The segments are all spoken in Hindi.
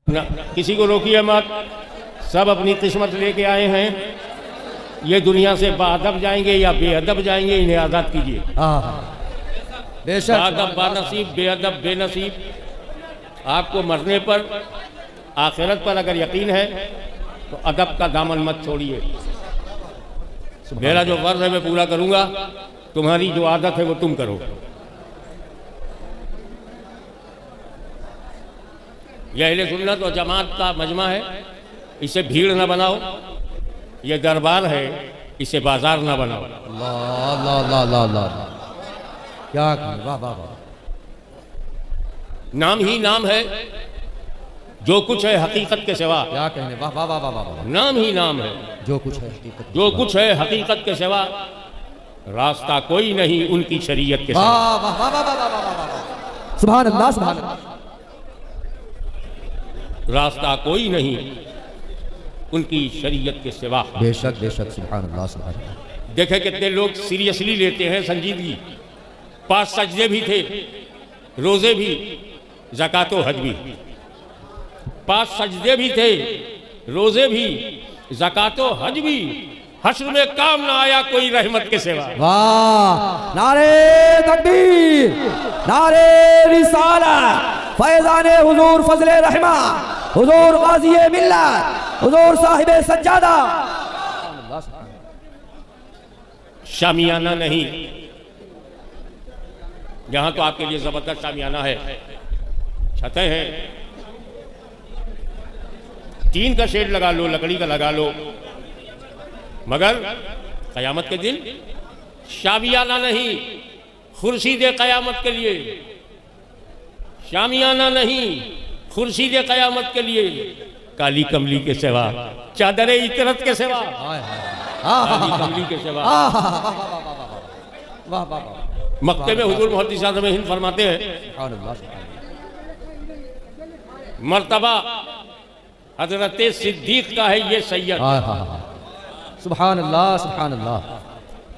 ना किसी को रोकिए मत, सब अपनी किस्मत लेके आए हैं। ये दुनिया से बाअदब जाएंगे या बेअदब जाएंगे, इन्हें आज़ाद कीजिए। बाअदब बानसीब, बेअदब बेनसीब। आपको मरने पर, आखिरत पर अगर यकीन है तो अदब का दामन मत छोड़िए। मेरा जो फर्ज है मैं पूरा करूंगा, तुम्हारी जो आदत है वो तुम करो। यह अहले सुन्नत और जमात का मजमा है, इसे भीड़ ना बनाओ। ये दरबार है, इसे बाजार ना बनाओ। क्या वाह वाह वाह। नाम ही नाम है, जो कुछ है हकीकत के सिवा। क्या कहने, वाह वाह वाह वाह वाह। नाम ही नाम है, जो कुछ है हकीकत, जो कुछ है हकीकत के सिवा। रास्ता कोई नहीं उनकी शरीयत के सिवा। वाह वाह वाह वाह वाह वाह। सुभान अल्लाह सुभान अल्लाह। रास्ता कोई नहीं उनकी शरीयत के सिवा। बेशक बेशक, सुभान अल्लाह सुभान अल्लाह। देखे कितने लोग सीरियसली लेते हैं संजीदगी। 5 सजदे भी थे, रोजे भी, ज़कात व हज भी। 5 सजदे भी थे, रोजे भी, ज़कात व हज भी। हश्र में काम ना आया कोई रहमत के सिवा। वाह, नारे तकबीर, नारे रिसालत, फैज़ाने हुजूर फजले रहमा, हुजूर गाज़ी मिल्लत, हुजूर साहिबे सज्जादा। शामियाना नहीं, यहाँ तो आपके लिए जबरदस्त शामियाना है, छतें हैं, टीन का शेड लगा लो, लकड़ी का लगा लो, मगर कयामत के दिन शामियाना नहीं, खुर्शीद कयामत के लिए। शामियाना नहीं, खुर्शीद कयामत के लिए। काली कमली के सिवा, चादर इतरत के सिवा, काली कमली के सिवा। वाह वाह। मक्ते में हुजूर मुहद्दिस आज़म हिंद फरमाते हैं, मर्तबा हजरत सिद्दीक का है ये सैयद। सुभान अल्लाह सुभान अल्लाह।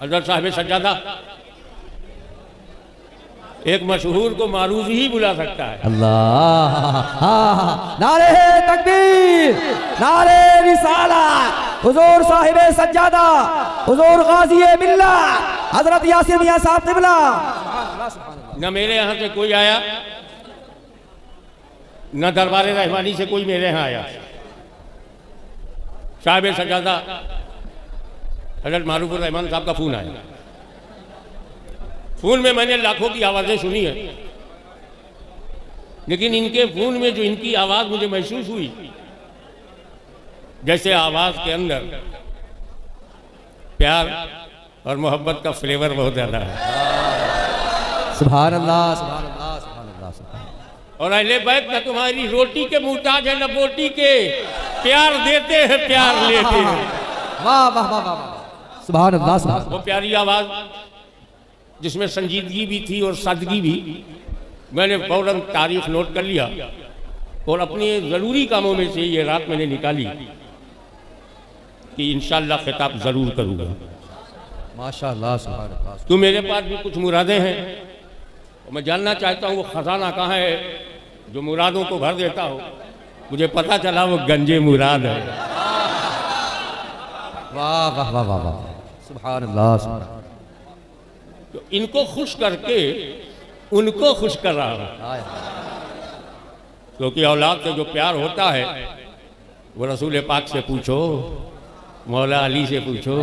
हजरत साहिब सज्जादा एक मशहूर को मारूफ ही बुला सकता है। अल्लाह, नारे तकबीर, नारे रिसालत, हुजूर साहिबे सज्जादा, हुजूर गाज़ी मिल्लत, हजरत यासिर मियां साहब क़िबला। न मेरे यहाँ से कोई आया, न दरबार रहमानी से कोई मेरे यहाँ आया। साहिब सज्जादा हजरत मारूफ रहमान साहब का फ़ोन आया। फ़ोन में मैंने लाखों की आवाज़ें सुनी है, लेकिन इनके फ़ोन में जो इनकी आवाज़ मुझे महसूस हुई, जैसे आवाज़ के अंदर प्यार और मोहब्बत का फ्लेवर बहुत ज़्यादा है। सुभान अल्लाह सुभान अल्लाह सुभान अल्लाह सुभान। और अहले बैत न तुम्हारी रोटी के मुहताज है, न बोटी के। प्यार देते हैं, प्यार लेते हैं। वाह वाह वाह वाह, सुभान अल्लाह सुभान। वो प्यारी आवाज़ जिसमें संजीदगी भी थी और सादगी भी। मैंने फौरन तारीख नोट कर लिया और अपने ज़रूरी कामों में से ये रात मैंने निकाली कि इंशाअल्लाह खिताब ज़रूर करूँगा। माशाअल्लाह सुभान अल्लाह। तो मेरे पास भी कुछ मुरादें हैं और मैं जानना चाहता हूँ वो ख़जाना कहाँ है जो मुरादों को भर देता हो। मुझे पता चला वो गंजे मुराद है। वाह वाह वाह वाह वाह, सुभान अल्लाह सुभान। तो इनको खुश करके उनको खुश कर रहा हूँ, क्योंकि औलाद से जो प्यार होता है वो रसूल पाक से पूछो, मौला अली से पूछो,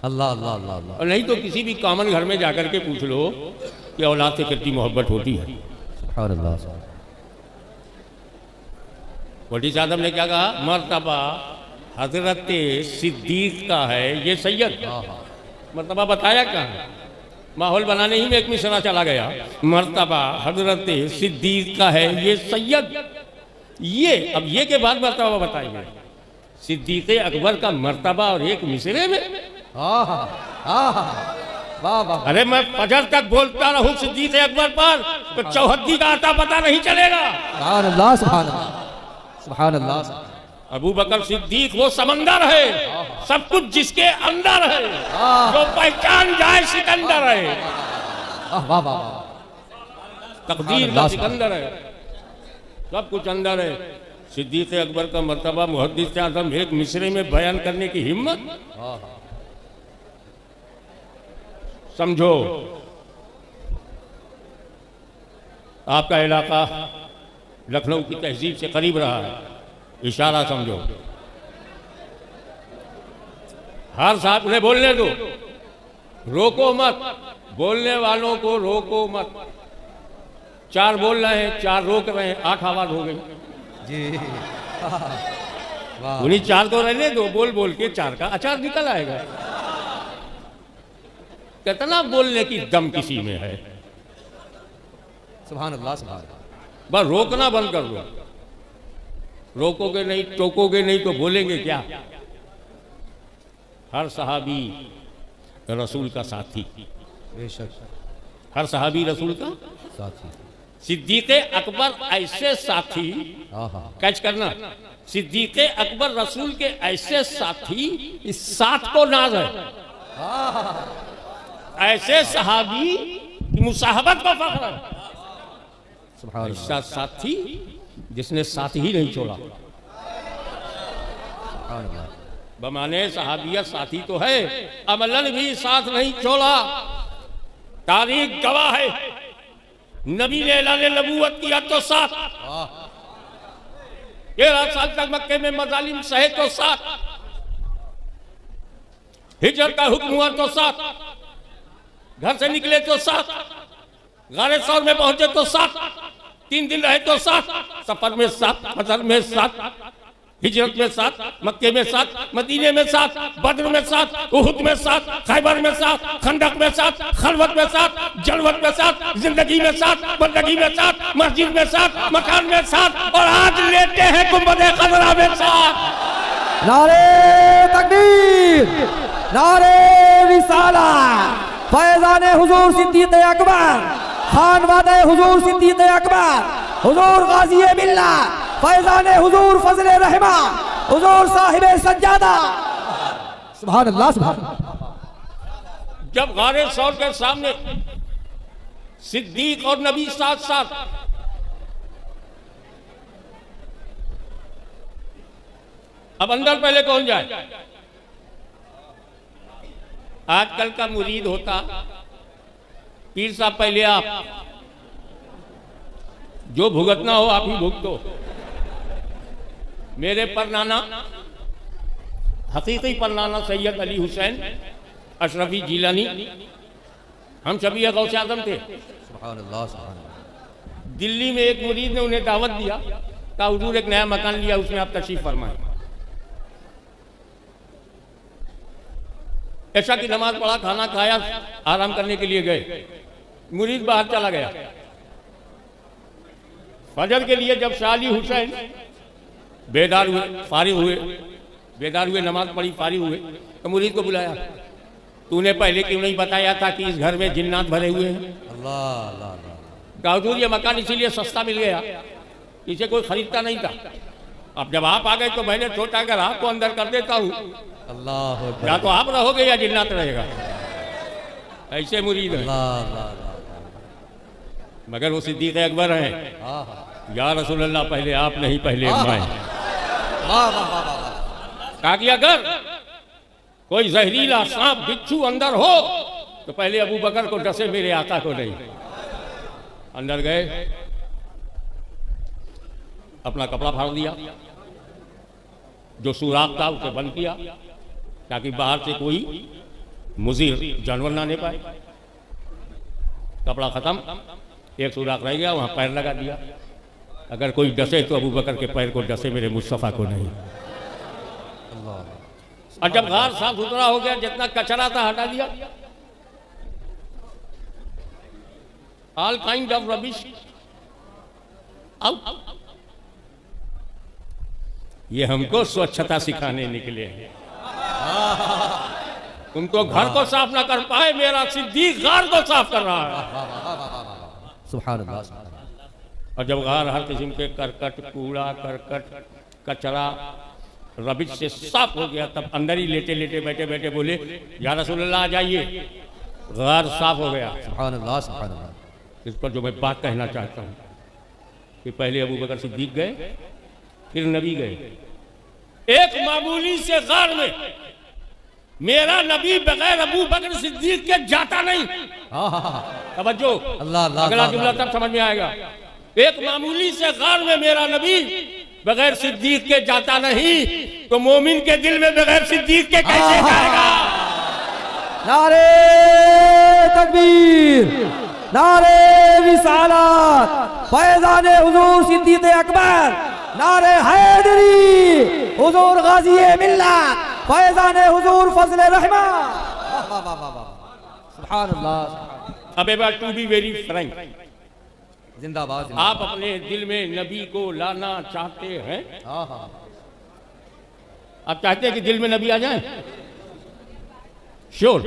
अल्लाह अल्लाह अल्लाह अल्लाह। और नहीं तो किसी भी कॉमन घर में जाकर के पूछ लो कि औलाद से कितनी मोहब्बत होती है। सुभान अल्लाह। वटी साहब ने क्या कहा, मर्तबा हजरत सिद्दीक का है ये सैयद। मर्तबा बताया कहाँ, माहौल बनाने ही में एक मिसरा चला गया। मर्तबा हजरत सिद्दीक का है ये सैयद। ये अब ये के बाद मर्तबा बताएंगे सिद्दीक अकबर का मर्तबा और एक मिसरे में। वाह वाह। अरे मैं फजर तक बोलता रहूं सिद्दीक अकबर पर तो चौहद्दी का आता पता नहीं चलेगा। सुभान अल्लाह सुभान अल्लाह सुभान अल्लाह। अबू बकर सिद्दीक वो समंदर है, सब कुछ जिसके अंदर है, जो पहचान जाए सिकंदर है। वाह वाह। तकदीर का सिकंदर है। सब कुछ अंदर है। सिद्दीक़ अकबर का मर्तबा मुहद्दिस आज़म एक मिसरे में बयान करने की हिम्मत, समझो। आपका इलाका लखनऊ की तहजीब से करीब रहा है, इशारा समझो। हर साहब उन्हें बोलने दो, रोको मत, बोलने वालों को रोको मत। 4 बोल रहे हैं, 4 रोक रहे हैं, 8 आवाज हो गई जी। उन्हीं 4 को रहने दो, बोल बोल के 4 का अचार निकल आएगा। कितना बोलने की दम किसी में है। सुभान अल्लाह, सुभान अल्लाह। बस रोकना बंद कर दो। रोकोगे नहीं, टोकोगे नहीं तो बोलेंगे क्या। हर सहाबी रसूल का साथी, बेशक हर सहाबी रसूल का साथी। सिद्दीक़ अकबर ऐसे साथी, कैच करना, सिद्दीक़ अकबर रसूल के ऐसे साथी, इस साथ को नाज है। ऐसे सहाबी की मुसाहबत को फख्र है। ऐसा साथी जिसने साथ ही नहीं छोड़ा। बमाने सहाबियत साथी तो है, अमलन भी साथ नहीं छोड़ा। तारीख गवाह है, नबी ने ऐलान नबूवत किया तो साथ, 13 साल तक मक्के में मजालिम सहे तो साथ, हिजरत का हुक्म हुआ तो साथ, घर से निकले तो साथ, गारे सौर में पहुंचे तो साथ, 3 दिन रहे तो साथ, सफर में साथ, फजर में साथ, हिजरत में साथ, मक्के में साथ, मदीने में साथ, बद्र में साथ, उहुद में साथ, खैबर में साथ, खंदक में साथ, खलवत में साथ, जलवत में साथ, जिंदगी में साथ, बंदगी में साथ, मस्जिद में साथ, मकान में साथ, और आज लेते हैं गुंबद खजरा में साथ। नारे तकबीर, नारे रिसाला, फैज़ाने हुजूर सिद्दीक़ अकबर, खानवादे हुजूर सिद्दीक़ अकबर, हुजूर गाज़ी मिल्लत, फैज़ाने हुजूर फज़ले रहमा, हुजूर साहिबे सज्जादा। सुभान अल्लाह, सुभान अल्लाह। जब गारे सौर के सामने सिद्दीक और नबी साथ साथ, अब अंदर पहले कौन जाए। आजकल का मुरीद होता, पीर साहब पहले आप, जो भुगतना हो आप ही भुगतो। मेरे परनाना, हकीकी परनाना सैयद अली हुसैन अशरफी जिलानी, हम सभी गौसे आज़म थे। सुभान अल्लाह, सुभान अल्लाह। दिल्ली में एक मुरीद ने उन्हें दावत दिया, कहा हुजूर एक नया मकान लिया, उसमें आप तशरीफ फरमाएं। ऐसा की नमाज पढ़ा, खाना खाया, आराम करने के लिए गए। मुरीद बाहर चला गया। फजर के लिए जब शाह अली हुसैन बेदार हुए, फारिग हुए, बेदार हुए, नमाज पढ़ी, फारिग हुए, तो मुरीद को बुलाया, तूने पहले क्यों नहीं बताया था कि इस घर में जिन्नात भरे हुए हैं। अल्लाह अल्लाह अल्लाह। कहा हुजूर ये मकान इसीलिए सस्ता मिल गया, इसे कोई खरीदता नहीं था। अब जब आप आ गए तो मैंने सोचा अगर आपको अंदर कर देता हूँ, अल्लाह, या तो आप रहोगे या जिन्नात रहेगा। ऐसे मुरीद हैं। मगर वो सिद्दीक़ अकबर हैं। या रसूल अल्लाह, पहले आप नहीं, पहले मैं। कहा कि अगर कोई जहरीला सांप बिच्छू अंदर हो तो पहले अबू बकर को डसे, मेरे आका को नहीं। अंदर गए, अपना कपड़ा फाड़ दिया, जो सुराख था उसे बंद किया ताकि बाहर से कोई मुज़िर जानवर ना ले पाए। कपड़ा खत्म, एक सुराख रह गया, वहां पैर लगा दिया, अगर कोई डसे तो अबू बकर के पैर को डसे, मेरे मुस्तफ़ा को नहीं। और जब गार साफ सुथरा हो गया, जितना कचरा था हटा दिया, all kind of rubbish out. ये हमको स्वच्छता सिखाने निकले हैं। तुमको घर को साफ ना कर पाए, मेरा सिद्दीक गार को साफ कर रहा है। सुभान अल्लाह। और जब गार हर किस्म के करकट, कूड़ा करकट, कचरा, रबिश से साफ हो गया, तब अंदर ही लेटे लेटे बैठे बैठे बोले, या रसूलल्लाह आ जाइए, गार साफ हो गया। सुभान अल्लाह, सुभान अल्लाह। इस पर जो मैं बात कहना चाहता हूँ, कि पहले अबू बकर सिद्दीक गए, फिर नबी गए। एक मामूली से गार में मेरा नबी बगैर अबू बकर सिद्दीक के जाता नहीं। तवज्जो, अगला जुमला तब समझ में आएगा। एक मामूली से गार में मेरा नबी बगैर सिद्दीक के जाता नहीं, तो मोमिन के दिल में बगैर सिद्दीक के कैसे जाएगा? नारे तकबीर, नारे रिसालत, फैज़ाने हुजूर सिद्दीक़ अकबर, नारे हैदरी, हुजूर गाज़ी मिल्लत, फैज़ाने हुजूर फज़ल रहमत। सुभान अल्लाह। अब एबार टू बी वेरी फ्रैंक, जिंदाबाद। आप अपने दिल में नबी को लाना चाहते हैं? आप चाहते हैं कि दिल में नबी आ जाए? श्योर,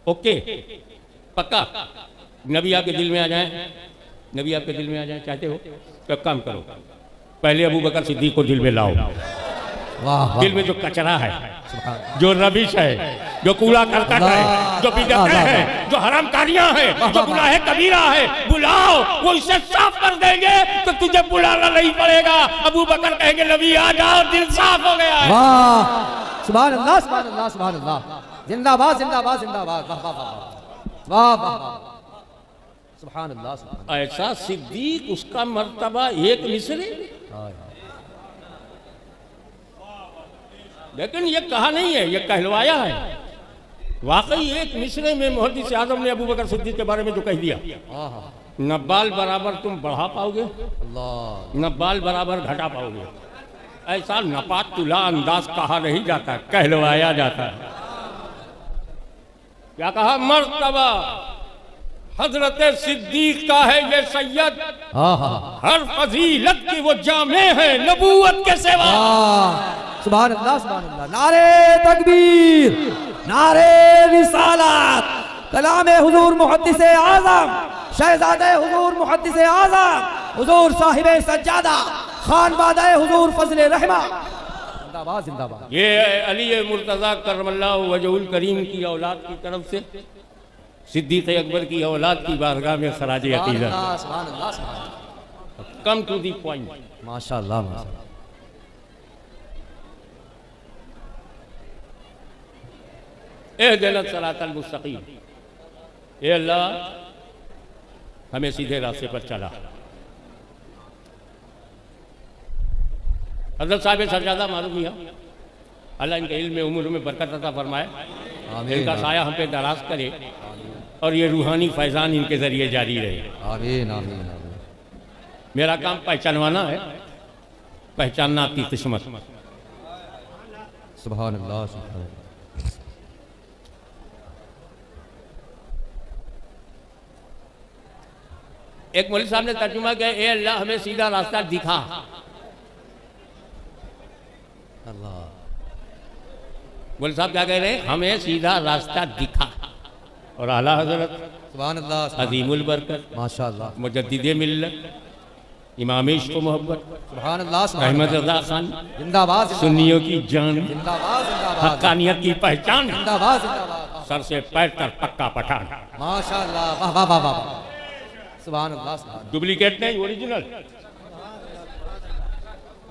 ओके, पक्का नबी आपके दिल में आ जाए? नबी आपके दिल में आ जाए चाहते हो? तो काम करो, पहले अबू बकर सिद्दीक को दिल में लाओ। वाह, दिल में जो कचरा है, जो रबिश है, जो कूड़ा करकट है, जो बिदअतें हैं, जो हरामकारियां हैं, जो गुनाह कबीरा है, बुलाओ, वो इसे साफ कर देंगे तो तुझे बुलाना नहीं पड़ेगा। अबू बकर कहेंगे नबी आ जाओ, दिल साफ हो गया है। वाह, सुभान अल्लाह, सुभान अल्लाह, सुभान अल्लाह। जिंदाबाद, जिंदाबाद, जिंदाबाद। वाह वाह वाह वाह वाह, सुभान अल्लाह। ऐसा सिद्दीक, उसका मर्तबा एक मिसरे। लेकिन ये कहा नहीं है, ये कहलवाया है। वाकई एक मिसरे में मुहद्दिस आज़म ने अबू बकर सिद्दीक के बारे में जो कह दिया, न बाल बराबर तुम बढ़ा पाओगे, न बाल बराबर घटा पाओगे। ऐसा नपात तुला अंदाज कहा नहीं जाता, कहलवाया जाता है। क्या कहा? मर्तबा हजरत सिद्दीक का है ये सैयद, हर फजीलत की वो जामे है नबूवत के सिवा। सुभान अल्लाह, सुभान अल्लाह। नारे तकबीर, नारे रिसालत, कलामे हुजूर मुहद्दिस आज़म, शहज़ादे हुजूर मुहद्दिस आज़म, हुजूर साहिबे सज्जादा, खानवादे हुजूर फज़ल रहमत। जिंदाबाद, जिंदाबाद। ये अली मुर्तज़ा करमल्लाहु वजहुल करीम की औलाद की तरफ से सिद्दीक़ अकबर की औलाद की बारगाह में खराज अक़ीदत। सुभान अल्लाह, सुभान। Come to the point. माशाअल्लाह, माशाअल्लाह। इहदिनस सिरातल मुस्तक़ीम, ए अल्लाह हमें सीधे रास्ते पर चला। हज़रत साहिब सज्जादा मालूम मियां, अल्लाह इनके इल्म में उम्र में बरकत अता फरमाए, इनका साया हम पे दराज करे और ये रूहानी फैज़ान इनके ज़रिए जारी रहे। आमीन, आमीन, आमीन। मेरा काम पहचानवाना है, पहचानना आपकी किस्मत। सुभान अल्लाह, सुभान अल्लाह। एक मौलवी साहब ने तर्जुमा किया, ए अल्लाह हमें सीधा रास्ता दिखा। अल्लाह। मौलवी साहब क्या कह रहे हैं? हमें सीधा रास्ता दिखा। और आला हजरत सुभान अल्लाह, अज़ीमुल बरकत, माशाअल्लाह, मुजद्दिदे मिल्लत, इमाम इश्क़ व मोहब्बत, सुभान अल्लाह, अहमद रज़ा खान, जिंदाबाद, सुन्नियों की जान, जिंदाबाद, जिंदाबाद, हक्कानियत की पहचान, जिंदाबाद, जिंदाबाद, सर से पैर तक पक्का पठान। माशाअल्लाह, वाह वाह वाह वाह, सुभान अल्लाह, सुभान। डुप्लीकेट नहीं, ओरिजिनल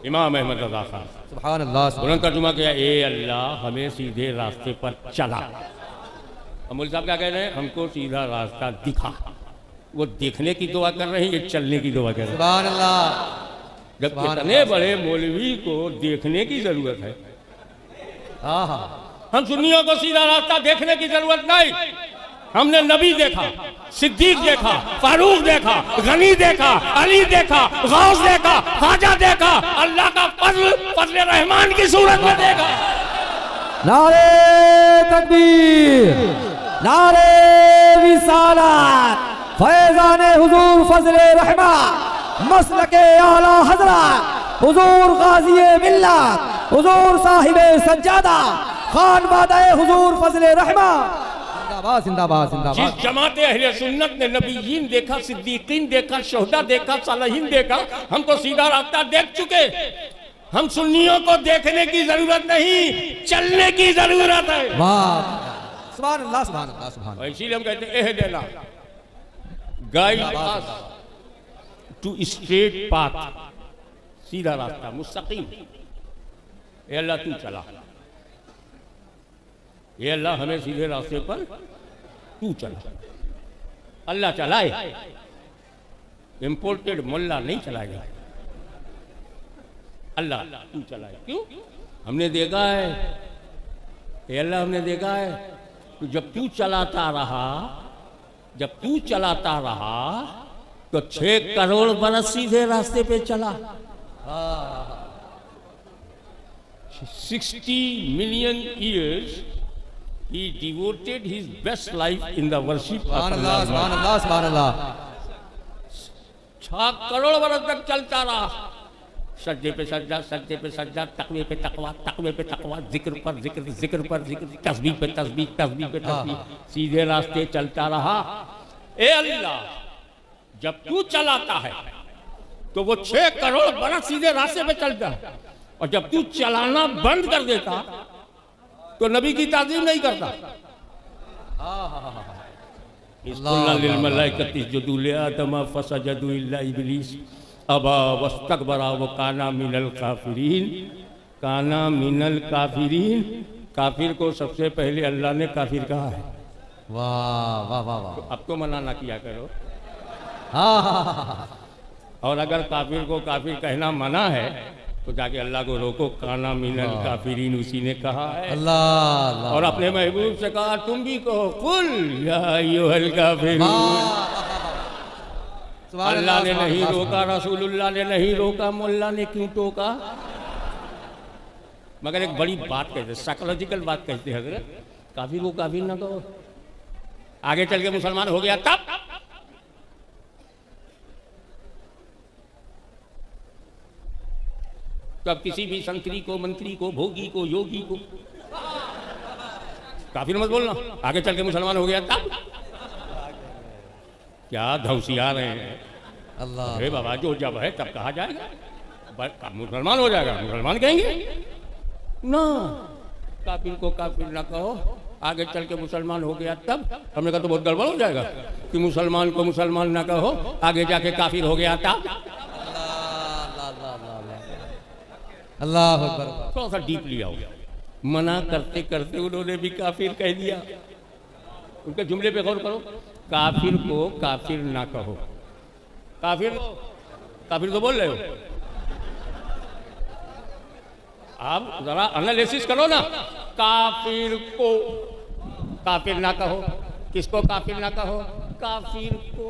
इमाम अहमद रज़ा खान। सुभान अल्लाह। उन्होंने तर्जुमा किया, ए अल्लाह हमें सीधे रास्ते पर चला। अमूल साहब क्या कह रहे हैं? हमको सीधा रास्ता दिखा। वो देखने की दुआ कर रहे हैं, ये चलने की दुआ कर रहे हैं। सुभान अल्लाह। जब इतने बड़े मौलवी को देखने की जरूरत है, हम सुन्नियों को सीधा रास्ता देखने की जरूरत नहीं। हमने नबी देखा, सिद्दीक देखा, फारूक देखा, गनी देखा, अली देखा, गौस देखा, ख्वाजा देखा, अल्लाह का फजल रहमान की सूरत में देखा। नारे तकबीर, नारे रिसालत, फैज़ाने हुजूर फज़ल रहमत, मसलके आला हज़रत, हुजूर गाज़ी मिल्लत, हुजूर साहिबे सज्जादा, खानवादे हुजूर फज़ल रहमत। जिंदाबाद, जिंदाबाद, जिंदाबाद। जिस जमाते अहले सुन्नत ने नबीयीन देखा, सिद्दीकीन देखा, शोहदा देखा, सालिहीन देखा, हम तो सीधा रास्ता देख चुके। हम सुन्नियों को देखने की जरूरत नहीं, चलने की जरूरत है। वाह, सुभान अल्लाह, सुभान अल्लाह, सुभान। इसीलिए हम कहते हैं एह देना guide us to straight path, सीधा रास्ता मुस्तकीम। ए अल्लाह तू चला, ये अल्लाह हमें सीधे रास्ते पर तू चला। अल्लाह चलाए, इंपोर्टेड मुल्ला नहीं चलाएगा। अल्लाह तू चलाए। क्यों? हमने देखा है, ये अल्लाह हमने देखा है तो जब तू चलाता रहा, जब तू चलाता रहा तो 6 करोड़ बरस सीधे रास्ते पे चला। 60 million years he devoted his best life in the worship of Allah। सुभान अल्लाह, सुभान अल्लाह। 6 करोड़ बरस तक चलता रहा, सज्जे पे सज्जा, सज्जे पे सज्जा, तकवे पे तकवा, तकवे पे तकवा, जिक्र पर जिक्र, जिक्र पर जिक्र, तस्बीह पे तस्बीह, तस्बीह पे तस्बीह, सीधे रास्ते चलता रहा। ए अल्लाह, जब तू चलाता है तो वो 6 करोड़ बरस सीधे रास्ते पे चलता है, और जब तू चलाना बंद कर देता तो नबी की ताज़ीम नहीं करता। अबा वस्तकबरा व काना मिनल काफिरीन, काना मिनल काफिरीन। काफिर को सबसे पहले अल्लाह ने काफिर कहा है। वाह वाह वाह वाह। तो अब तो मना ना किया करो। हाँ, और अगर काफिर को काफिर कहना मना है तो जाके अल्लाह को रोको, काना मिनल काफिरीन उसी ने कहा है। अल्लाह अल्लाह। और अपने महबूब से कहा तुम भी कहो, कुल या अय्युहल काफिरून। अल्लाह ने नहीं रोका, रसूलुल्लाह ने नहीं रोका, मुल्ला ने क्यों टोका? मगर एक बड़ी बात कहते, साइकोलॉजिकल बात कहते हैं, हजरत काफिर को काफिर ना कहो, आगे चल के मुसलमान हो गया तब। तो अब किसी भी संतरी को, मंत्री को, भोगी को, योगी को काफिर मत बोलना, आगे चल के मुसलमान हो गया तब। क्या धौसिया रहे हैं? अल्लाह। अरे बाबा, जो जब है तब कहा जाएगा, मुसलमान हो जाएगा, मुसलमान कहेंगे ना। काफिर को काफिर ना कहो, आगे चल के मुसलमान हो गया तब। हमने कहा तो बहुत गड़बड़ हो जाएगा कि मुसलमान को मुसलमान ना कहो, आगे जाके काफिर हो गया तब। अल्लाह अकबर। थोड़ा सा डीपली आओ। मना करते करते उन्होंने भी काफिर कह दिया। उनके जुमले पे गौर करो, काफिर को काफिर ना कहो। काफिर काफिर तो बोल रहे हो आप, जरा एनालिसिस करो ना। काफिर को काफिर ना कहो, किसको काफिर ना कहो? काफिर को।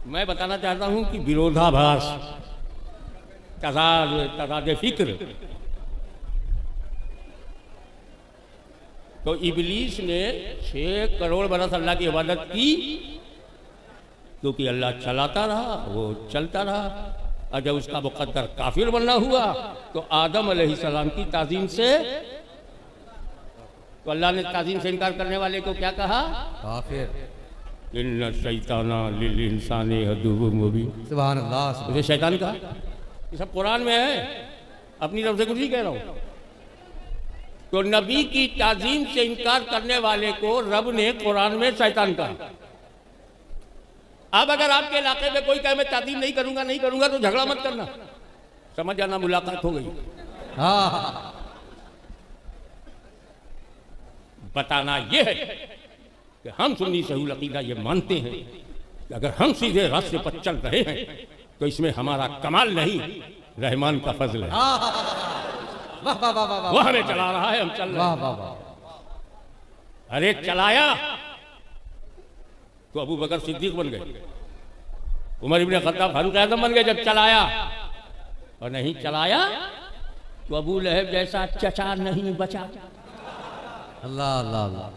मैं बताना चाहता हूं कि विरोधाभास, तज़ाद फिक्र। तो इबलीस ने 6 करोड़ बरस अल्लाह की इबादत की क्योंकि अल्लाह चलाता रहा, वो चलता रहा। और जब उसका मुकद्दर काफिर बनना हुआ तो आदम अलैहिस्सलाम की ताज़ीम से, तो अल्लाह ने ताज़ीम से इनकार करने वाले को क्या कहा? काफिर। इन्ना शैताना लिल इंसानी अदुव्वुम मुबीन। सुभान अल्लाह। उसे शैतान कहा, ये सब कुरान में है, अपनी तरफ से कुछ नहीं कह रहा हूं। तो नबी की ताज़ीम से इनकार करने वाले को रब ने कुरान में शैतान कहा। अब अगर आपके इलाके में कोई कहे मैं ताज़ीम नहीं करूंगा, नहीं करूंगा, तो झगड़ा मत करना, समझ जाना मुलाकात हो गई। हाँ, बताना यह है कि हम सुन्नी सही अकीदा ये मानते हैं कि अगर हम सीधे रास्ते पर चल रहे हैं तो इसमें हमारा कमाल नहीं, रहमान का फजल है। वाह वाह वाह वाह। वो हमें चला रहा है, हम चल रहे वाह हैं। वाह वाह। अरे चलाया तो अबू बकर सिद्दीक बन गए, उमर इब्ने खत्ताब फारूक आज़म बन गए जब चलाया, और नहीं चलाया तो अबू लहब जैसा चचा नहीं बचा। अल्लाह अल्लाह अल्लाह।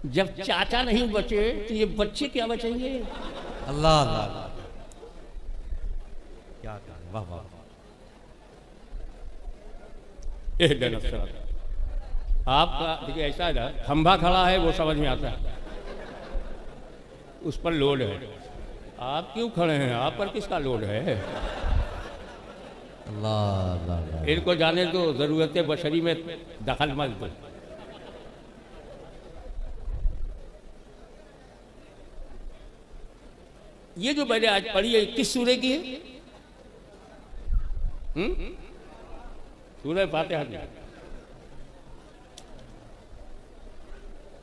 जब चाचा नहीं बचे तो ये बच्चे क्या बचेंगे? अल्लाह अल्लाह। क्या कहा? वाह वाह। आपका देखिए ऐसा है ना, खंभा खड़ा है वो समझ में आता है, उस पर लोड है। आप क्यों खड़े हैं? आप पर किसका लोड है? अल्लाह अल्लाह। इनको जाने दो, जरूरत बशरी में दखल मत दो। ये जो मैंने आज पढ़ी है किस सूरे की है? सूरह फातिहा की।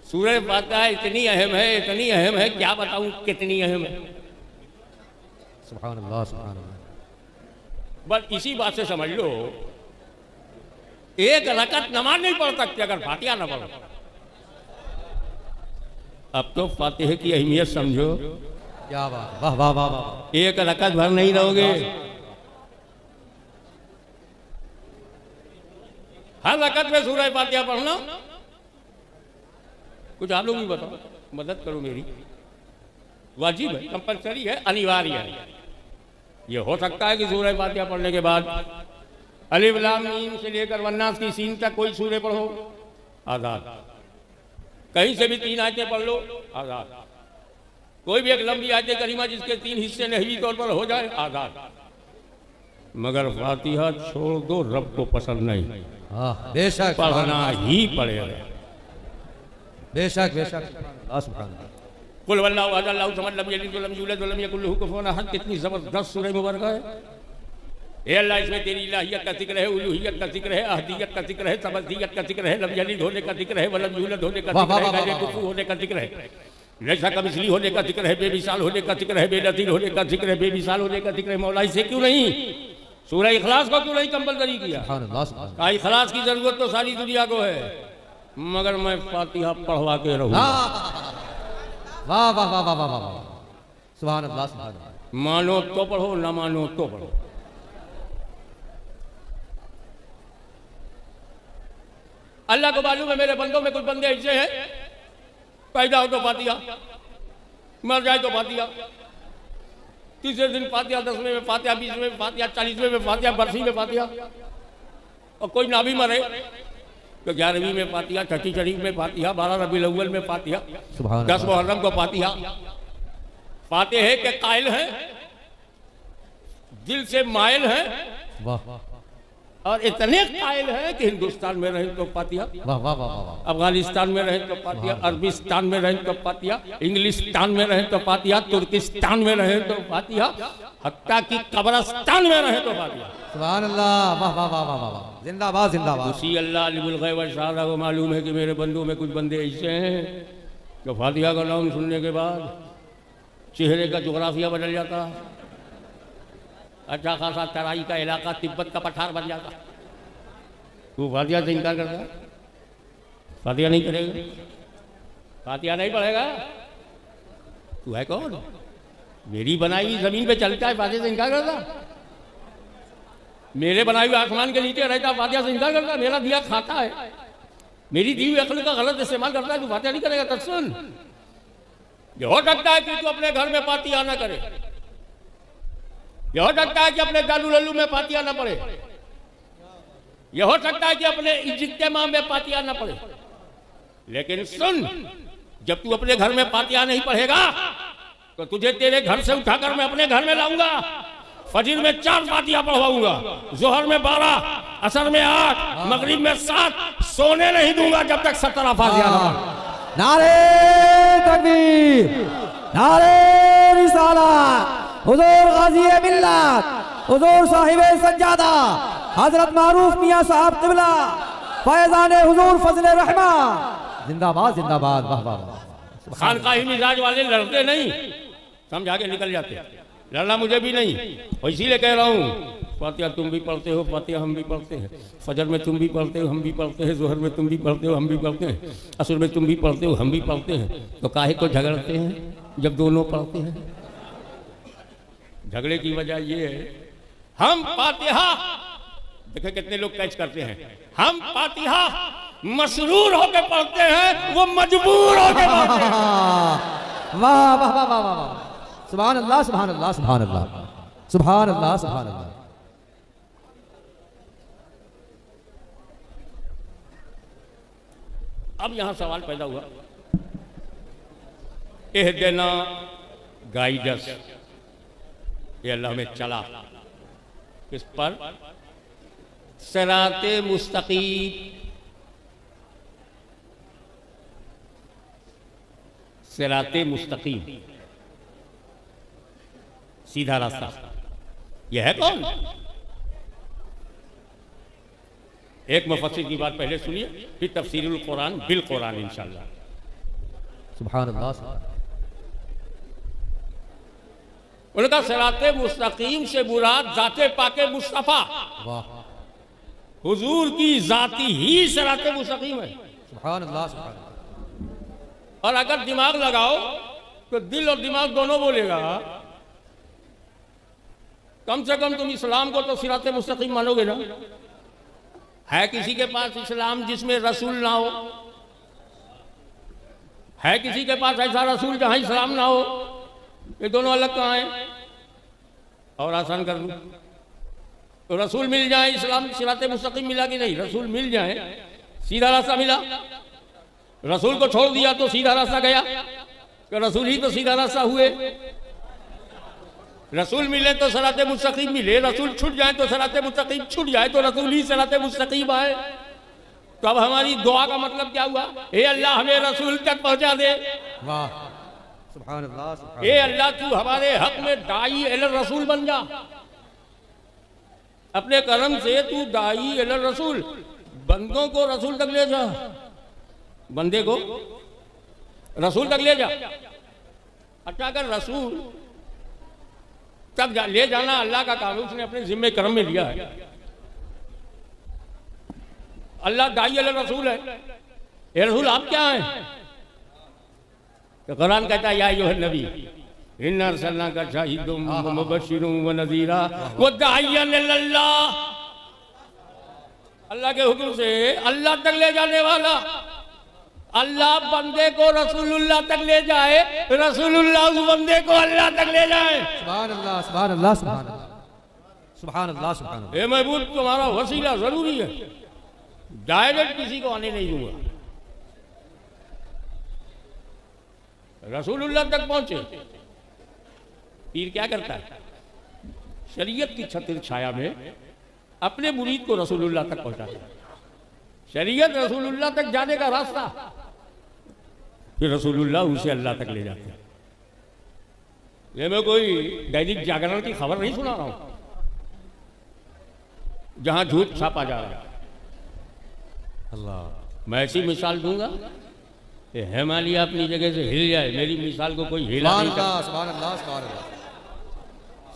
सूरह फातिहा इतनी अहम है, इतनी अहम है, क्या बताऊं कितनी अहम है। सुभान अल्लाह, सुभान अल्लाह। बस इसी बात से समझ लो, एक रकत नमाज नहीं पढ़ सकते अगर फातिहा ना पढ़ो। अब तो फातिहा की अहमियत समझो। क्या बात, वाह वाह वाह वाह। एक रकत भर नहीं रहोगे, हर रकत में सूरह फातिहा पढ़ना। कुछ आप लोग भी बताओ, मदद करो मेरी। वाजिब है, कंपलसरी है, अनिवार्य है। ये हो सकता है कि सूरह फातिहा पढ़ने के बाद अलिफ लाम मीम से लेकर वन्नास की सीन तक कोई सूरह पढ़ो, आजाद। कहीं से भी 3 आयतें पढ़ लो, आजाद। कोई भी एक लंबी आयत करीमा जिसके 3 हिस्से नहवी तौर पर हो जाए, आजाद। मगर फातिहा छोड़ दो, रब को पसंद नहीं। हाँ, बेशक पढ़ना ही पड़ेगा। बेशक बेशक। सुभान अल्लाह। कुल वल्लाहु अहद अल्लाहु समद लम यलिद वलम यूलद वलम यकुल लहू कुफुवन अहद। कितनी जबरदस्त सूरह मुबारक है। ए अल्लाह, इसमें तेरी इलाहियत का जिक्र है, उलूहियत का जिक्र है, अहदियत का जिक्र है, समदियत का जिक्र है, लम यलिद होने का जिक्र है, वलम यूलद होने का जिक्र है, गैर कुफू होने का जिक्र है, लैसा कमिसली होने का जिक्र है, बेमिसाल होने का जिक्र है, बेनज़ीर होने का जिक्र है, बेमिसाल होने का जिक्र है। मौला इसे क्यों नहीं सूरह इखलास को क्यों नहीं कंपलसरी किया? कहा इखलास की जरूरत तो सारी दुनिया को है, मगर मैं फातिहा पढ़वा के रहूंगा। वाह वाह वाह वाह वाह वाह। सुभान अल्लाह, सुभान अल्लाह। मानो तो पढ़ो, ना मानो तो पढ़ो। अल्लाह को मालूम है मेरे बंदों में कुछ बंदे ऐसे हैं, पैदा हो तो फातिहा, मर जाए तो फातिहा, तीसरे दिन फातिहा, 10वें में फातिहा, 20वें में फातिहा, 40वें में फातिहा, बरसी में फातिहा। और कोई ना भी मरे तो 11वीं में फातिहा, 6 शरीफ में फातिहा, 12 रबीउल अव्वल में फातिहा, 10 मुहर्रम को फातिहा। फातिहा के कायल हैं, दिल से मायल हैं, वाह। और इतने कायल हैं कि हिंदुस्तान में रहे तो फातिहा, वाह वाह वाह वाह। अफगानिस्तान में रहे तो फातिहा, अरबिस्तान में रहे तो फातिहा, इंग्लिस्तान में रहे तो फातिहा, तुर्किस्तान में रहे तो फातिहा, हत्ता कि कब्रिस्तान में रहे तो फातिहा। सुभान अल्लाह, वाह वाह वाह वाह वाह। जिंदाबाद जिंदाबाद। उसी अल्लाह अलीमुल गैब व शहादा को मालूम है कि मेरे बंदों में कुछ बंदे ऐसे हैं कि फातिहा का नाम सुनने के बाद चेहरे का जोग्राफिया बदल जाता, अच्छा खासा तराई का इलाका तिब्बत का पठार बन जाता। तू फातिहा से इनकार करता, फातिहा नहीं करेगा, फातिहा नहीं पढ़ेगा, तू है कौन? मेरी बनाई हुई जमीन पे चलता है, फातिहा से इनकार करता? मेरे बनाए हुए आसमान के नीचे रहता, फातिहा से इनकार करता? मेरा दिया खाता है, मेरी दी हुई अक्ल का गलत इस्तेमाल करता है, तू फातिहा नहीं करेगा? तब सुन, ये हो सकता है कि तू अपने घर में फातिहा ना करे, यह हो सकता है कि अपने दालू लल्लू में फातिहा ना पढ़े, यह हो सकता है कि अपने इज्तिमा में फातिहा ना पढ़े, लेकिन सुन, जब तू अपने घर में फातिहा नहीं पढ़ेगा तो तुझे तेरे घर से उठाकर मैं अपने घर में लाऊंगा, फजर में 4 फातिहा पढ़वाऊंगा, जोहर में 12, असर में 8, मगरिब में 7, सोने नहीं दूंगा जब तक 17 फातिहा ना पढ़े। नारे तकबीर, नारे रिसालत, हुजूर गाज़ी मिल्लत, हुजूर साहिब सज्जादा, हजरत मारूफ मियाँ साहब क़िबला, फैज़ान हुजूर फजल रहमान, जिंदाबाद जिंदाबाद। वाह वाह। खानकाही मिजाज वाले लड़ते नहीं, समझा के निकल जाते, लड़ना मुझे भी नहीं, और इसीलिए कह रहा हूँ फातिहा तुम भी पढ़ते हो, फातिहा हम भी पढ़ते हैं, फजर में तुम भी पढ़ते हो, हम भी पढ़ते हैं, जोहर में तुम भी पढ़ते हो, हम भी पढ़ते हैं, असर में तुम भी पढ़ते हो, हम भी पढ़ते हैं, तो काहे को झगड़ते हैं जब दोनों पढ़ते हैं? झगड़े की वजह ये है, हम फातिहा, देखो कितने लोग कैच करते हैं, हम फातिहा मसरूर होकर पढ़ते हैं, वो मजबूर होकर पढ़ते हैं। वाह वाह वाह वाह वाह। सुभान अल्लाह, सुभान अल्लाह, सुभान अल्लाह, सुभान अल्लाह, सुभान अल्लाह। अब यहां सवाल पैदा हुआ, एहदेना गाइडस, ये अल्लाह में चला किस पर? सिराते मुस्तकीम, सिराते मुस्तकीम। सीधा रास्ता। यह है कौन? एक मुफस्सिर की बात पहले सुनिए, फिर तफसीरुल कुरान बिल कुरान इंशाअल्लाह। सुभान अल्लाह। उनका सिराते मुस्तकीम से मुराद जाते पाके मुस्तफ़ा, वाह। हुजूर की जाती ही सिराते मुस्तकीम है। सुभान अल्लाह, सुभान अल्लाह। और अगर दिमाग लगाओ तो दिल और दिमाग दोनों बोलेगा। कम से कम तुम इस्लाम को तो सिराते मुस्तकीम मानोगे ना? है किसी के पास इस्लाम जिसमें रसूल ना हो? है किसी के पास ऐसा रसूल जहां इस्लाम ना हो? ये दोनों अलग कहाँ हैं? और आसान कर दूं तो रसूल मिल जाए, इस्लाम सिराते मुस्तकीम मिला कि नहीं? रसूल मिल जाए, सीधा रास्ता मिला। रसूल को छोड़ दिया तो सीधा रास्ता गया, तो रसूल ही तो सीधा रास्ता हुए। रसूल मिले तो सिराते मुस्तकीम मिले, रसूल छूट जाए तो सिराते मुस्तकीम छूट जाए, तो रसूल ही सिराते मुस्तकीम आए। तो अब हमारी दुआ का मतलब क्या हुआ? हे अल्लाह हमें रसूल तक पहुंचा दे। वाह, सुभान अल्लाह, सुभान हे अल्लाह तू हमारे हक में दाई एल रसूल बन जा। अपने करम से तू दाई एल रसूल, बंदों को रसूल तक ले जा, बंदे को रसूल तक ले जा। अच्छा, अगर रसूल तब ले जाना अल्लाह का काम है, उसने अपने जिम्मे करम में लिया है। अल्लाह दाई अल रसूल है। ये रसूल आप क्या हैं? तो कुरान कहता है या अय्युहन नबी इन्ना अरसलनाका शाहिदुम व मुबश्शिरुम व नज़ीरा व दाइयन इलल्लाह। अल्लाह के हुक्म से अल्लाह तक ले जाने वाला। अल्लाह बंदे को रसूलुल्लाह तक ले जाए, रसूलुल्लाह उस बंदे को अल्लाह तक ले जाए। सुभान अल्लाह, सुभान अल्लाह, सुभान अल्लाह, सुभान अल्लाह, सुभान अल्लाह। ए महबूब तुम्हारा वसीला जरूरी है, डायरेक्ट किसी को आने नहीं दूंगा। रसूलुल्लाह तक पहुंचे। पीर क्या करता है? शरीयत की छत्र छाया में अपने मुरीद को रसूलुल्लाह तक पहुंचाता है। शरीयत रसूलुल्लाह तक जाने का रास्ता, फिर रसूलुल्लाह उसे अल्लाह तक ले जाते हैं। ये मैं कोई दैनिक जागरण की खबर नहीं सुना रहा हूं जहां झूठ छापा जा रहा है। अल्लाह। मैं ऐसी मिसाल दूंगा कि हिमालय अपनी जगह से हिल जाए, मेरी मिसाल को कोई हिला नहीं सकता। सुभान अल्लाह, सुभान अल्लाह,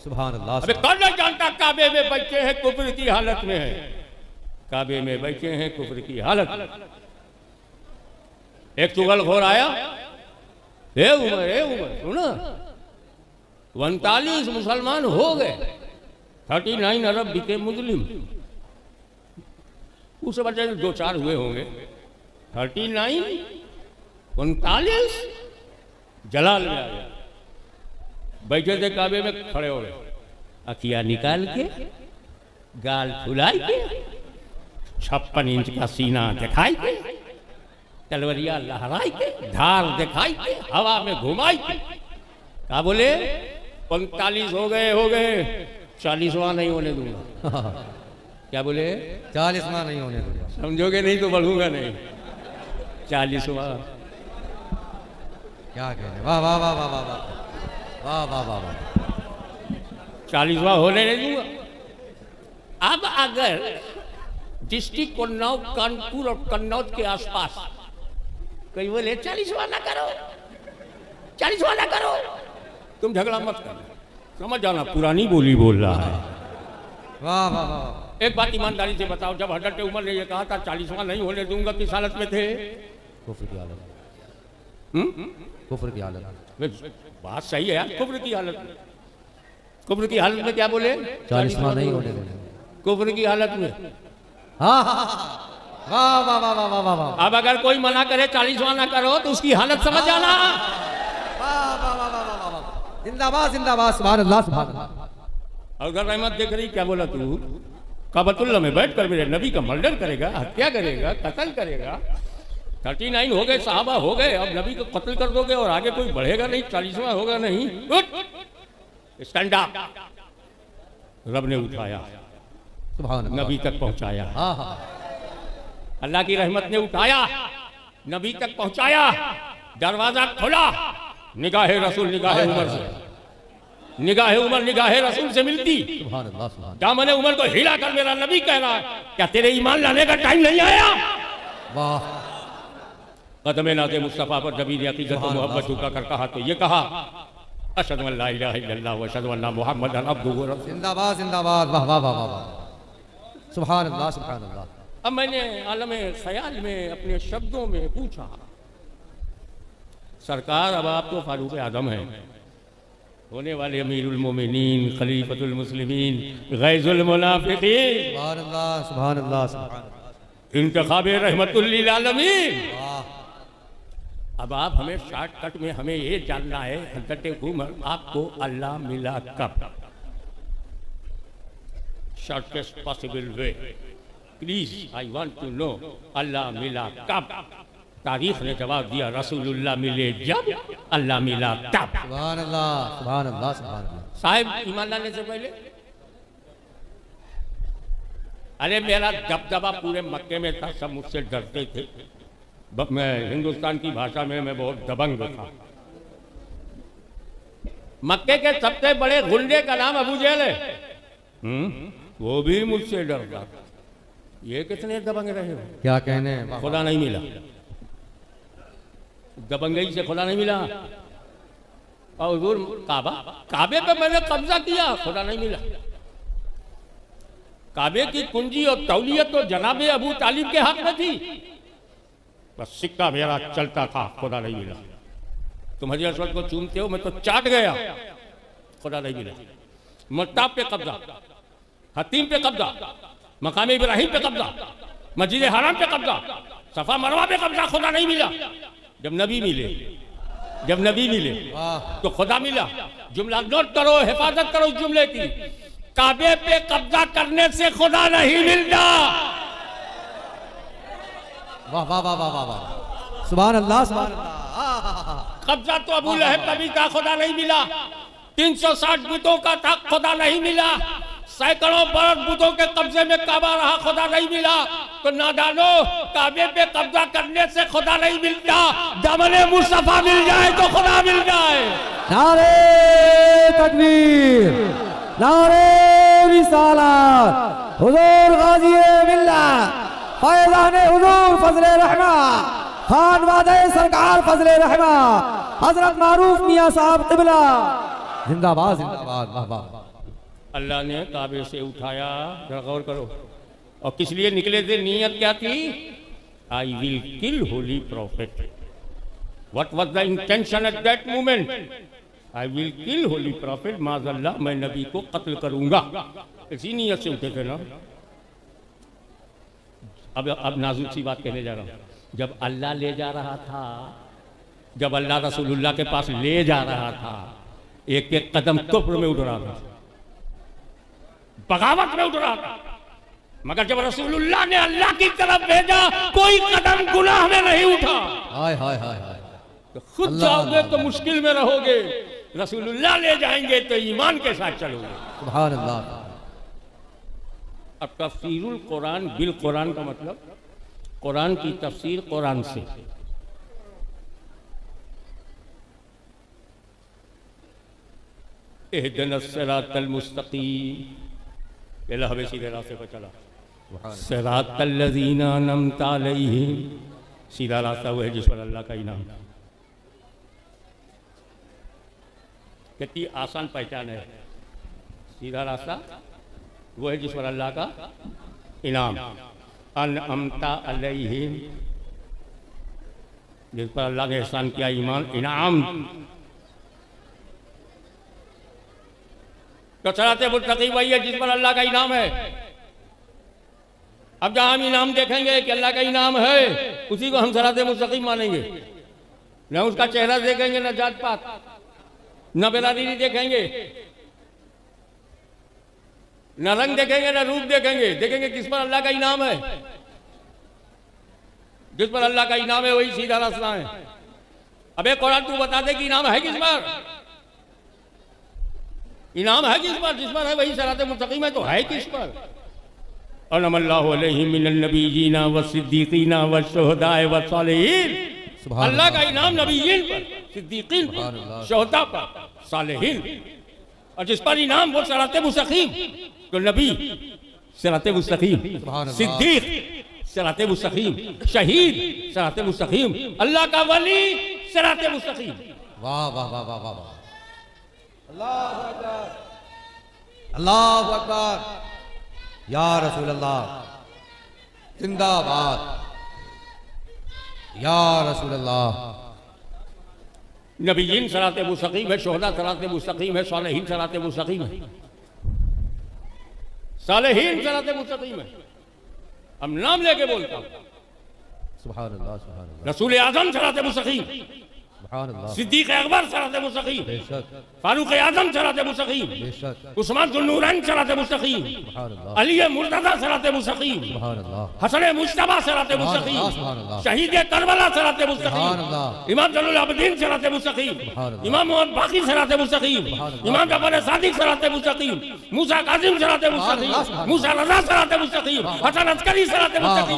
सुभान अल्लाह। अबे कौन नहीं जानता काबे में बैठे हैं कुफ्र की हालत में है, काबे में बैठे हैं कुफ्र की हालत। एक चुगलखोर आया, ए उमर सुना 39 मुसलमान हो गए, 39 अरब बिके मुस्लिम। उस वजह से 2-4 हुए होंगे। 39 39 जलाल में आ गया। बैठे थे काबे में, खड़े हो गए, अखियां निकाल के, गाल फुलाई के, 56 इंच का सीना दिखाई के, तलवरिया लहराई के, धार दिखाई के, हवा में घुमाई के। क्या बोले? 45 हो गए 40वां नहीं होने दूंगा। क्या बोले? 40वां नहीं होने दूंगा। समझोगे नहीं तो बढ़ूंगा नहीं। 40वां। क्या कहने? वाह वाह वाह वाह वाह वाह वाह वाह वाह वाह। 40वां होने नहीं दूंगा। अब अगर डिस्ट्रिक्ट कन्नौज, कानपुर और कन्नौज के आसपास कई बोले 40वां ना करो, 40वां ना करो, तुम झगड़ा मत करो, समझ जाना पुरानी बोली बोल रहा है। वाह वाह वाह। एक बात ईमानदारी से बताओ, जब हजरत उमर ने ये कहा था 40वां नहीं होने दूंगा, किस हालत में थे? कुफ्र की हालत। कुफ्र की हालत। बात सही है यार, कुफ्र की हालत में। कुफ्र की हालत में क्या बोले? 40वां नहीं होने देंगे। कुफ्र की हालत में। हाँ हाँ वाह वाह वाह वाह वाह वाह। अब अगर कोई मना करे 40वां ना करो तो उसकी हालत समझ जाना। वाह वाह वाह वाह वाह वाह। जिंदाबाद जिंदाबाद, सुभान अल्लाह, सुभान अल्लाह। अगर रहमत देख रही, क्या बोला तू? काबतुल्लाह में बैठकर मेरे नबी का मर्डर करेगा, हत्या करेगा, कत्ल करेगा। 39 हो गए, साहबा हो गए, अब नबी को कत्ल कर दोगे और आगे कोई बढ़ेगा नहीं, 40वां होगा नहीं। Stand up. रब ने उठाया, सुभान अल्लाह। नबी तक पहुंचाया। हाँ हाँ। अल्लाह की रहमत ने उठाया, नबी तक पहुंचाया, दरवाजा खोला, निगाहे रसूल निगाहे उमर से। निगाह उमर निगाह रसूल से मिलती। सुभान अल्लाह सुभान दामन उमर को हिला कर मेरा नबी कह रहा है, क्या तेरे ईमान लाने का टाइम नहीं आया? वाह कदम नाज़े मुस्तफ़ा पर नबी ने हकीकत और मोहब्बत झुका कर कहा तो ये कहा, अशहदु अन ला इलाहा इल्लल्लाह व अशहदु अन्ना मुहम्मदन अब्दुहु व रसूलुहु। जिंदाबाद जिंदाबाद वाह वाह वाह वाह सुभान अल्लाह सुभान अल्लाह। अब मैंने आलम ख्याल में अपने शब्दों में पूछा, सरकार अब आप तो फारूक आदम हैं, होने वाले अमीरुल मोमिनीन खलीफतुल मुस्लिमीन गैजुल मुनाफिकीन सुभान अल्लाह सुभान अल्लाह सुभान अल्लाह। इंतखाबे रहमतुल लिल आलमीन। वाह अब आप हमें शॉर्टकट में हमें ये जानना है हज़रत उमर आपको अल्लाह मिला कब? Shortest possible way, please I want to know, Allah मिला कब? तारीख ने जवाब दिया, रसूलुल्लाह मिले जब, अल्लाह मिला तब। सुभान अल्लाह सुभान अल्लाह सुभान अल्लाह। साहिब ईमान लाने से पहले अरे मेरा दबदबा पूरे मक्के में था, सब मुझसे डरते थे। मैं हिंदुस्तान की भाषा में मैं बहुत दबंग था। मक्के के सबसे बड़े गुंडे का नाम अबू जहल है, वो भी मुझसे डरता। ये कितने दबंग रहे हो? क्या कहने, खुदा नहीं मिला, दबंगई से खुदा नहीं मिला। और हुजूर काबे पे मैंने कब्जा किया, खुदा नहीं मिला। काबे की कुंजी और तौलियत तो जनाबे अबू तालिब के हाथ में थी, बस सिक्का मेरा चलता था, खुदा नहीं मिला। तुम हज़रत असवद को चूमते हो, मैं तो चाट गया, खुदा नहीं मिला। मुत्ताब पे कब्जा, हतीम पे कब्जा, मकाम इब्राहिम पे कब्जा, मस्जिद हराम पे कब्जा, सफा मरवा पे कब्जा, खुदा नहीं मिला। जब नबी मिले, जब नबी मिले तो खुदा मिला। जुमला नोट करो, हिफाजत करो उस जुमले की। काबे पे कब्जा करने से खुदा नहीं मिलता। वाह वाह वाह वाह वाह वाह सुभान अल्लाह सुभान अल्लाह। कब्जा तो अबू लहब का भी था, खुदा नहीं मिला। 360 बुतों का था, खुदा नहीं मिला। सैकड़ों बरस बुतों के कब्जे में काबा रहा, खुदा नहीं मिला। तो नादानो, काबे पे कब्जा करने से खुदा नहीं मिलता, दामने मुस्तफा मिल जाए तो खुदा मिल जाए। नारे तकबीर, नारे रिसालत, हुजूर गाज़ी मिल्लत, फैज़ाने हुजूर फज़ले रहमा, खान वादे सरकार फज़ले रहमा, हजरत मारूफ मियां साहब क़िबला जिंदाबाद जिंदाबाद। वाह वाह। अल्लाह ने काबे से उठाया, जरा गौर करो, और किस लिए निकले थे? नीयत क्या थी? I will kill holy prophet. What was the intention at that moment? I will kill holy prophet, माज़अल्लाह मैं नबी को कत्ल करूंगा। इसी नीयत से उठे थे ना। अब नाजुक सी बात कहने जा रहा हूँ। जब अल्लाह ले जा रहा था, जब अल्लाह रसूलुल्लाह के पास ले जा रहा था, एक एक कदम कुफ्र में उठ रहा था, बगावत में उठ रहा था। मगर जब रसूलुल्लाह ने अल्लाह की तरफ भेजा, कोई कदम गुनाह में नहीं उठा। हाय हाय हाय हाय। तो खुद जाओगे तो मुश्किल में रहोगे, रसूलुल्लाह ले जाएंगे तो ईमान के साथ चलोगे। सुभान अल्लाह। अब तफसीरुल कुरान बिल कुरान का मतलब, कुरान की तफसीर कुरान से। इहदिनस सिरातल मुस्तकीम, पहला हमें सीधे रास्ते पर चला। सिरातल लज़ीना अनअमता अलैहिम, सीधा रास्ता वो है जिस पर अल्लाह का इनाम। कितनी आसान पहचान है। सीधा रास्ता वो है जिस पर अल्लाह का इनाम। अनअमता अलैहिम, जिस पर अल्लाह ने एहसान किया, ईमान इनाम। तो सिराते मुस्तकीम वही है जिस पर अल्लाह का इनाम है। अब जहां हम इनाम देखेंगे कि अल्लाह का इनाम है, उसी को हम सिराते मुस्तकीम मानेंगे। न उसका चेहरा देखेंगे, न जात पात, न बिरादरी देखेंगे, न रंग देखेंगे, न रूप देखेंगे। देखेंगे किस पर अल्लाह का इनाम है। जिस पर अल्लाह का इनाम है वही सीधा रास्ता है। अबे कुरान तू बता दे कि इनाम है किस पर? इनाम है किस पर? जिस पर है वही सिराते मुस्तकीम है। तो है किस पर? अनअमल्लाहु अलैहिम मिनन नबिय्यीना वस्सिद्दीकीना वश्शुहदाए वस्सालिहीन। अल्लाह का इनाम नबिय्यीन पर, सिद्दीकीन पर, शुहदा पर, सालिहीन। और जिस पर इनाम वो सिराते मुस्तकीम। तो नबी सिराते मुस्तकीम, सिद्दीक सिराते मुस्तकीम, शहीद सिराते मुस्तकीम, अल्लाह का वली सिराते मुस्तकीम। वाह वाह वाह वाह वाह वाह, अल्लाहु अकबर, अल्लाहु अकबर, या रसूल अल्लाह जिंदाबाद, या रसूल अल्लाह। नबीयीन सिराते मुस्तकीम है, शुहदा सिराते मुस्तकीम है, सालेहीन सिराते मुस्तकीम है, सालेहीन सिराते मुस्तकीम है। हम नाम लेके बोलता हूं। सुभान अल्लाह, सुभान अल्लाह, रसूल आजम सिराते मुस्तकीम, सुभान अल्लाह, सिद्दीक अकबर सिराते मुस्तकीम, बेशक फारूक आजम सिराते मुस्तकीम, बेशक, उस्मान जुन्नूरैन सिराते मुस्तकीम, सुभान अल्लाह, अली मुर्तज़ा सिराते मुस्तकीम, सुभान अल्लाह, हसन मुज्तबा सिराते मुस्तकीम, सुभान अल्लाह, शहीद करबला सिराते सुभान मुस्तकीम, अल्लाह, इमाम जैनुल आबिदीन सिराते मुस्तकीम, सुभान अल्लाह, इमाम मोहम्मद बाकी सिराते मुस्तकीम, इमाम जफर सादिक सिराते मुस्तकीम, मूसा काजिम सिराते मुस्तकीम, मूसा रज़ा सिराते मुस्तकीम, हसन अस्करी सिराते मुस्तकीम।